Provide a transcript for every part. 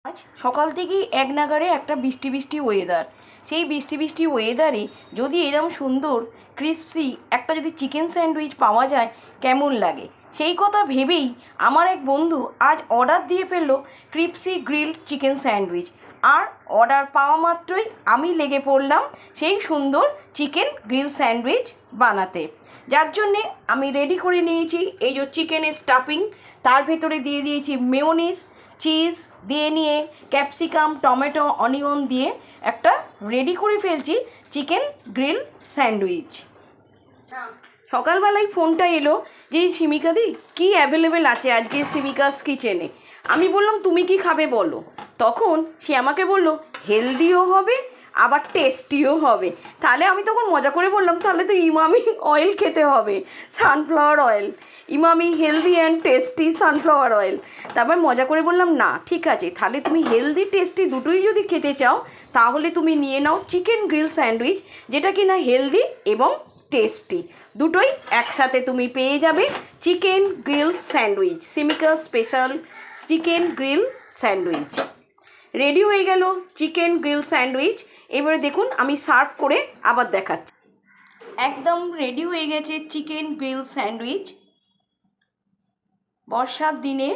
আজ সকাল থেকেই এক নাগাড়ে একটা বৃষ্টি বৃষ্টি ওয়েদার। সেই বৃষ্টি বৃষ্টি ওয়েদারে যদি এরকম সুন্দর ক্রিস্পি একটা যদি চিকেন স্যান্ডউইচ পাওয়া যায় কেমন লাগে, সেই কথা ভেবেই আমার এক বন্ধু আজ অর্ডার দিয়ে ফেললো ক্রিস্পি গ্রিলড চিকেন স্যান্ডউইচ। আর অর্ডার পাওয়া মাত্রই আমি লেগে পড়লাম সেই সুন্দর চিকেন গ্রিল স্যান্ডউইচ বানাতে, যার জন্যে আমি রেডি করে নিয়েছি এই যে চিকেনের স্টাফিং। তার ভেতরে দিয়ে দিয়েছি মেয়োনিজ, চিজ দিয়ে নিয়ে ক্যাপসিকাম, টমেটো, অনিয়ন দিয়ে একটা রেডি করে ফেলছি চিকেন গ্রিল স্যান্ডউইচ। সকালবেলায় ফোনটা এলো যে সিমিকাদি কী অ্যাভেলেবেল আছে আজকে সিমিকাস কিচেনে। আমি বললাম তুমি কি খাবে বলো। তখন সে আমাকে বললো হেলদিও হবে আবার টেস্টিও হবে। তাহলে আমি তখন মজা করে বললাম তাহলে তো ইমামি অয়েল খেতে হবে, sunflower oil, Emami healthy and tasty sunflower oil. তারপর মজা করে বললাম না ঠিক আছে, তাহলে তুমি হেলদি টেস্টি দুটোই যদি খেতে চাও তাহলে তুমি নিয়ে নাও চিকেন গ্রিল স্যান্ডউইচ, যেটা কি না হেলদি এবং টেস্টি দুটোই একসাথে তুমি পেয়ে যাবে। Chicken grill sandwich, Simika special chicken grill sandwich ready হয়ে গেল চিকেন গ্রিল স্যান্ডউইচ। এবারে দেখুন আমি সার্ভ করে আবার দেখাচ্ছি। একদম রেডি হয়ে গেছে চিকেন গ্রিল স্যান্ডউইচ। বর্ষার দিনে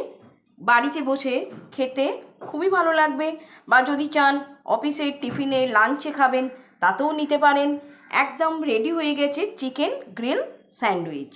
বাড়িতে বসে খেতে খুবই ভালো লাগবে, বা যদি চান অফিসের টিফিনে লাঞ্চে খাবেন তাতেও নিতে পারেন। একদম রেডি হয়ে গেছে চিকেন গ্রিল স্যান্ডউইচ।